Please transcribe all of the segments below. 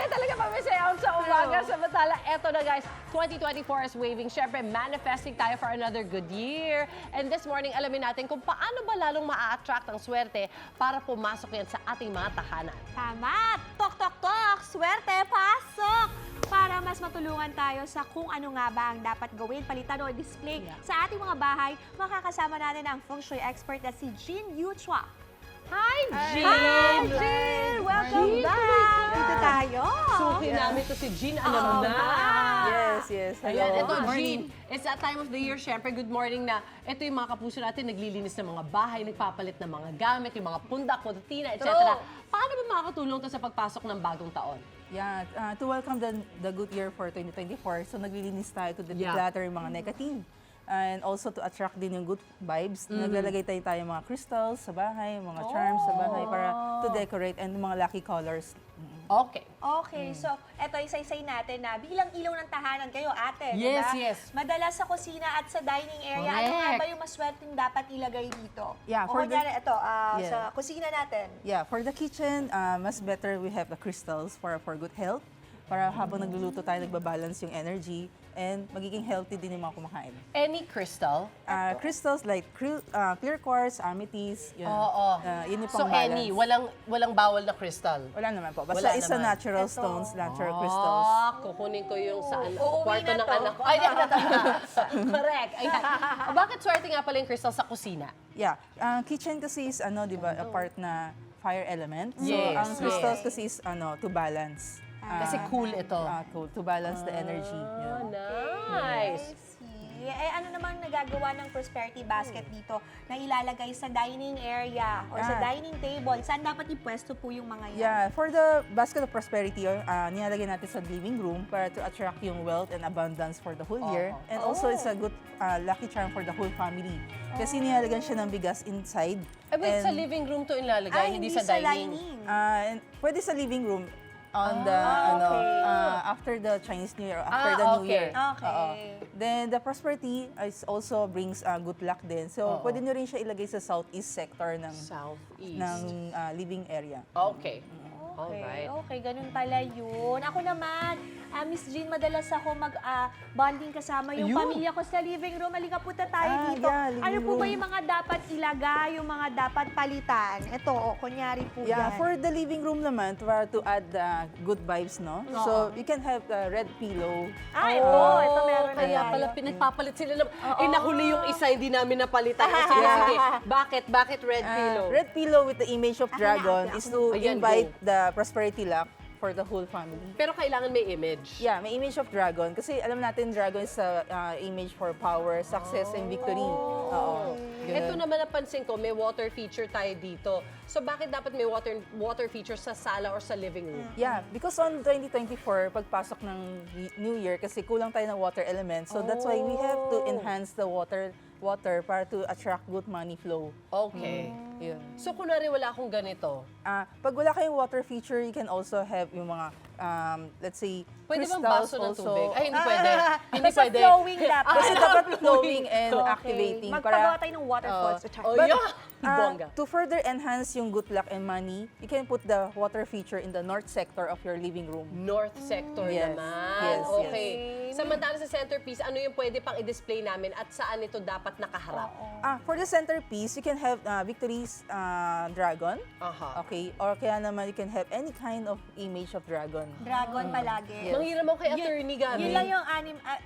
talaga mamisayaw sa umaga. Samantala, eto na guys, 2024 is waving. Siyempre, manifesting tayo for another good year. And this morning, alamin natin kung paano ba lalong maa-attract ang swerte para pumasok yan sa ating mga tahanan. Tama! Tok, tok, tok! Swerte, pasok! Para mas matulungan tayo sa kung ano nga ba ang dapat gawin, palitan o display sa ating mga bahay, makakasama natin ang feng shui expert na si Jean Yu Chua. Hi, Jean! Hi, Jean! Welcome back! Dito tayo! Suki namin to si Jean, alam na. Yes. Hello. Ayan, ito, Good morning. Jean. It's that time of the year, syempre, good morning na. Ito yung mga kapuso natin, naglilinis ng mga bahay, nagpapalit ng mga gamit, yung mga pundak, kurtina, etc. Paano ba makakatulong to sa pagpasok ng bagong taon? Yeah, to welcome the good year for 2024, so naglilinis tayo to declutter yung mga negative. And also to attract din yung good vibes. Naglalagay tayo mga crystals sa bahay, mga charms sa bahay para to decorate and mga lucky colors. Okay. Okay, so eto isa-isay natin na bilang ilaw ng tahanan kayo, ate, Yes, diba? yes. Madalas sa kusina at sa dining area, ano nga Correct. ba yung maswerteng dapat ilagay dito? Yeah, O for the- kunyari, ito, Yeah. sa kusina natin. Yeah, for the kitchen, mas better we have the crystals for good health. Para habang nagluluto tayo, nagbabalance yung energy and magiging healthy din yung mga kumakain. Any crystal? Crystals like clear quartz, amethyst, yun. Oo. Yun yung So pang-balance. any, walang bawal na crystal? Wala naman po. Wala Basta isa naman. natural stones, natural crystals. Kukunin ko yung sa Uuwi kwarto na ng to. anak ko. Ay, correct. Ayan. Bakit swerte nga pala yung crystal sa kusina? Yeah, kitchen kasi is di ba, a part na fire element. So Yes, ang crystals yes. kasi is to balance. Kasi cool ito. Cool, to balance the energy. Yun. Nice. Eh, ano namang nagagawa ng prosperity basket dito na ilalagay sa dining area or sa dining table? Saan dapat ipwesto po yung mga yan? Yeah, for the basket of prosperity, nilalagay natin sa living room para to attract yung wealth and abundance for the whole year. And also, it's a good lucky charm for the whole family. Kasi nilalagyan siya ng bigas inside. Eh, wait, And, sa living room to ilalagay, hindi sa dining. and pwede sa living room on the after the Chinese New Year, after the New okay. Year. Okay. Oo. Then the prosperity is also brings good luck din. So pwede nyo rin siya ilagay sa southeast sector ng Southeast. living area. Okay. Okay, Alright. okay, ganun pala yun. Ako naman, Miss Jean, madalas ako mag-bonding kasama yung Ayun. pamilya ko sa living room. Halika punta tayo dito. Yeah, living Ano po ba room. yung mga dapat ilagay, yung mga dapat palitan? Ito, kunyari po Yeah, yan. for the living room naman, to add good vibes, no? So you can have a red pillow. Ito meron na Kaya tayo. pala pinagpapalit sila ng... nahuli yung isa, hindi namin napalitan. Sige, sige. Bakit red pillow? Red pillow with the image of dragon is to Ayan, invite go. the prosperity luck for the whole family. Pero kailangan may image. Yeah, may image of dragon. Kasi alam natin, dragon is a image for power, success, and victory. Oo. Ito Ganun. naman napansin ko, may water feature tayo dito. So bakit dapat may water feature sa sala or sa living room? Yeah, because on 2024, pagpasok ng New Year, kasi kulang tayo ng water element. So that's why we have to enhance the water para to attract good money flow. Okay. Yun. So kunwari wala akong ganito, Pag wala kayong water feature, you can also have yung mga, let's say, pwede bang crystals baso ng also. tubig? Ay, hindi pwede. Hindi Basta pwede. flowing dapat. Kasi dapat flowing and Okay. activating. Magpagawa tayo ng waterfalls. Oh, But, yeah. Bongga. to further enhance yung good luck and money, you can put the water feature in the north sector of your living room. North sector Yes. naman. Yes, Okay. Samantala sa centerpiece, ano yung pwede pang i-display namin at saan ito dapat nakaharap? For the centerpiece, you can have Victory's dragon. Aha. Okay? Or kaya naman, you can have any kind of image of dragon. Dragon palagi. Manghiram ako kay attorney Gabi. Yun lang yung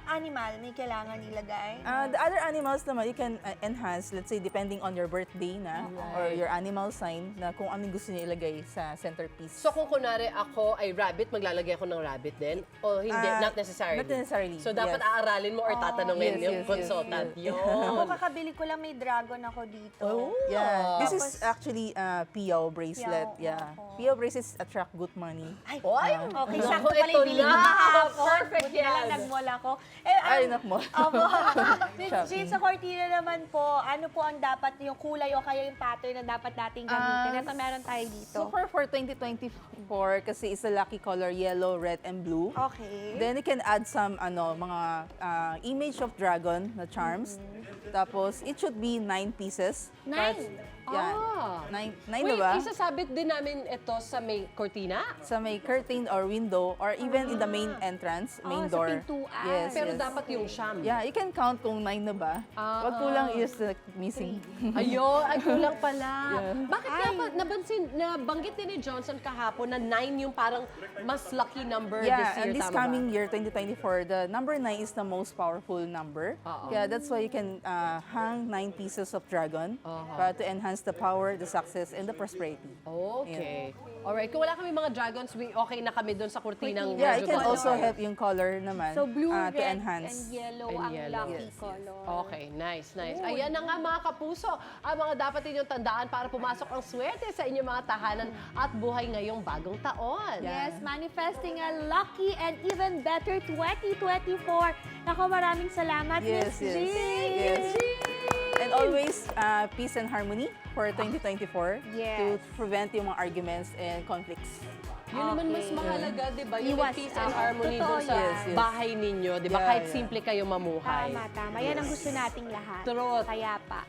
animal may kailangan nilagay. The other animals naman, you can enhance, let's say, depending on your birthday na, or your animal sign, na kung anong gusto niyo ilagay sa centerpiece. So kung kunwari ako ay rabbit, maglalagay ako ng rabbit din? O hindi, not necessarily? Not necessarily, So dapat yes. aaralin mo or tatanungin Yes, yung yes, consultant. yes, yes. Ako Yun. kakabili ko lang may dragon ako dito. Yeah, this is Tapos- actually Piao bracelet. Piao, Yeah, oo. Piao bracelets attract good money. Ay, Oy! okay, Naku, sakto pala ito yung bili ko na. kahapon. Perfect Buti na lang yan. nag-mall ako. Ay, nakmo. Opo. Miss Shopping. Jean, sa cortina naman po, ano po ang dapat yung kulay o kaya yung pattern na dapat nating gamitin? Ito meron tayo dito. So for 2024, kasi is a lucky color yellow, red, and blue. Okay. Then you can add some mga image of dragon na charms. Tapos it should be 9 pieces. 9? Nine na Wait, ba? isasabit din namin ito sa may cortina? Sa may curtain or window or even in the main entrance, main sa door. pintuan. Yes, Pero yes. dapat yung siyam. Yeah, you can count kung 9 na ba. Wag kulang is missing. Ayun, ay kulang pala. Yeah. Bakit kaya pa nabanggit din ni Johnson kahapon na 9 yung parang mas lucky number this Yeah, year, and this tama coming ba? year, 2024, the number 9 is the most powerful number. Yeah, that's why you can hang 9 pieces of dragon para to enhance the power, the success, and the prosperity. Okay. Alright, kung wala kami mga dragons, okay na kami doon sa kurtinang Yeah, medyo it can ganda. also help yung color naman So blue, to red, enhance. and yellow And ang yellow. lucky Yes. color. Okay, nice. Ayan na nga mga kapuso, ang mga dapat ninyong tandaan para pumasok ang swerte sa inyong mga tahanan at buhay ngayong bagong taon. Yes, manifesting a lucky and even better 2024. Nako, maraming salamat, Yes, Miss yes. Jean. Yes. And always peace and harmony for 2024 Yes. to prevent yung mga arguments and conflicts. Yun naman mas Okay. mahalaga, di ba? Yung Iwas, peace and oo. harmony Totoo doon sa yan. Yes, yes. bahay ninyo, di ba? Yeah, Kahit yeah. simple kayo mamuhay. Tama, tama. Yan ang gusto nating lahat. Truth. Kaya pa.